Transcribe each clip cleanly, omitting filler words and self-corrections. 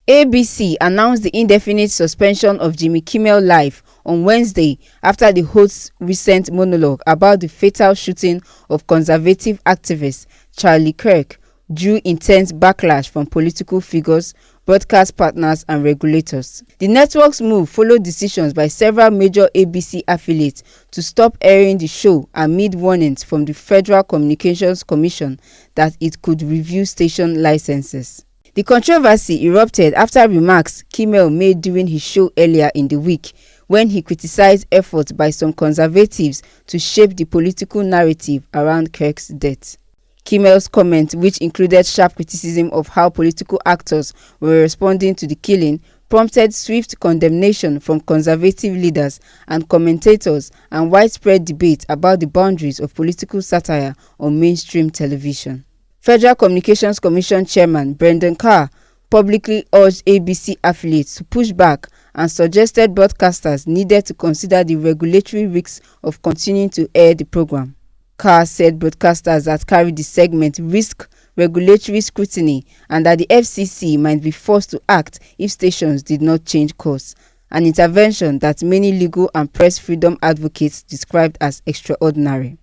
ABC announced the indefinite suspension of Jimmy Kimmel Live on Wednesday after the host's recent monologue about the fatal shooting of conservative activist Charlie Kirk drew intense backlash from political figures, broadcast partners, and regulators. The network's move followed decisions by several major ABC affiliates to stop airing the show amid warnings from the Federal Communications Commission that it could review station licenses. The controversy erupted after remarks Kimmel made during his show earlier in the week, when he criticized efforts by some conservatives to shape the political narrative around Kirk's death. Kimmel's comments, which included sharp criticism of how political actors were responding to the killing, prompted swift condemnation from conservative leaders and commentators and widespread debate about the boundaries of political satire on mainstream television. Federal Communications Commission Chairman Brendan Carr publicly urged ABC affiliates to push back and suggested broadcasters needed to consider the regulatory risks of continuing to air the program. Carr said broadcasters that carried the segment risk regulatory scrutiny and that the FCC might be forced to act if stations did not change course, an intervention that many legal and press freedom advocates described as extraordinary.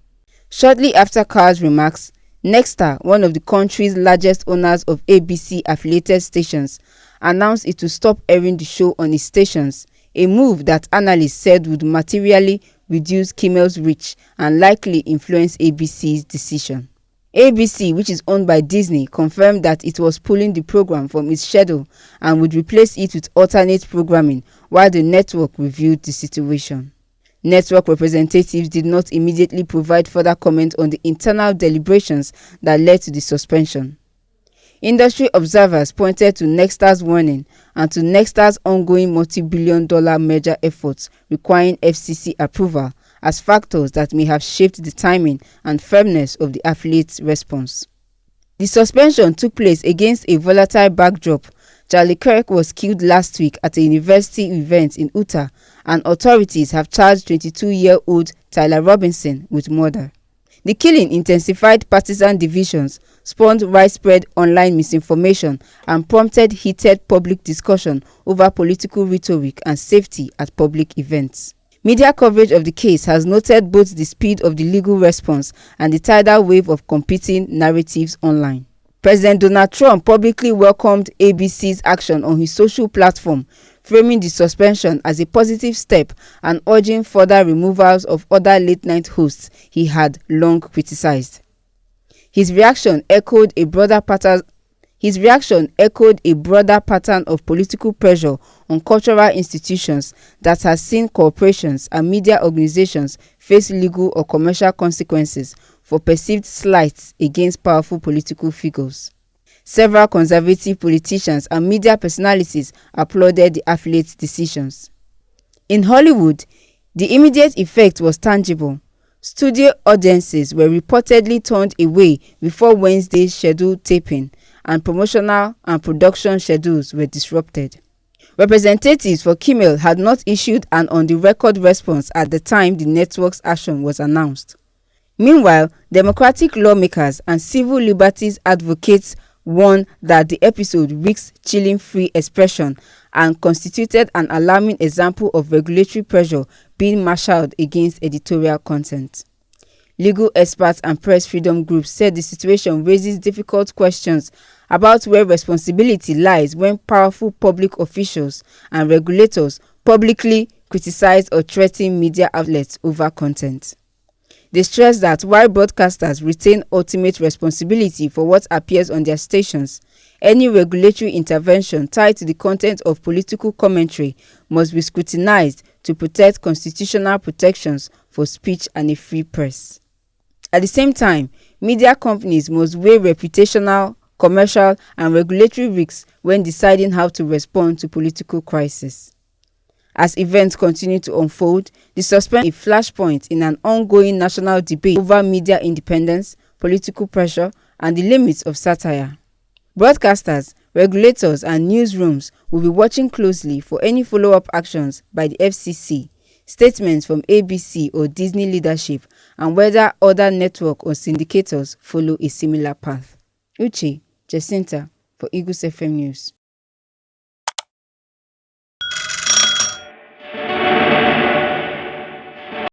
Shortly after Carr's remarks, Nexstar, one of the country's largest owners of ABC-affiliated stations, announced it would stop airing the show on its stations, a move that analysts said would materially reduce Kimmel's reach and likely influence ABC's decision. ABC, which is owned by Disney, confirmed that it was pulling the program from its schedule and would replace it with alternate programming while the network reviewed the situation. Network representatives did not immediately provide further comment on the internal deliberations that led to the suspension. Industry observers pointed to Nexstar's warning and to Nexstar's ongoing multi-billion-dollar merger efforts requiring FCC approval as factors that may have shaped the timing and firmness of the affiliate's response. The suspension took place against a volatile backdrop. Charlie Kirk was killed last week at a university event in Utah, and authorities have charged 22-year-old Tyler Robinson with murder. The killing intensified partisan divisions, spawned widespread online misinformation, and prompted heated public discussion over political rhetoric and safety at public events. Media coverage of the case has noted both the speed of the legal response and the tidal wave of competing narratives online. President Donald Trump publicly welcomed ABC's action on his social platform, framing the suspension as a positive step and urging further removals of other late-night hosts he had long criticized. His reaction echoed a broader pattern of political pressure on cultural institutions that has seen corporations and media organizations face legal or commercial consequences for perceived slights against powerful political figures. Several conservative politicians and media personalities applauded the affiliate's decisions. In Hollywood, the immediate effect was tangible. Studio audiences were reportedly turned away before Wednesday's scheduled taping, and promotional and production schedules were disrupted. Representatives for Kimmel had not issued an on-the-record response at the time the network's action was announced. Meanwhile, Democratic lawmakers and civil liberties advocates warned that the episode risked chilling free expression and constituted an alarming example of regulatory pressure being marshaled against editorial content. Legal experts and press freedom groups said the situation raises difficult questions about where responsibility lies when powerful public officials and regulators publicly criticize or threaten media outlets over content. They stress that while broadcasters retain ultimate responsibility for what appears on their stations, any regulatory intervention tied to the content of political commentary must be scrutinized to protect constitutional protections for speech and a free press. At the same time, media companies must weigh reputational, commercial, and regulatory risks when deciding how to respond to political crisis. As events continue to unfold, the suspension is a flashpoint in an ongoing national debate over media independence, political pressure, and the limits of satire. Broadcasters, regulators, and newsrooms will be watching closely for any follow-up actions by the FCC, statements from ABC or Disney leadership, and whether other network or syndicators follow a similar path. Uche Jacinta for Eagles FM News.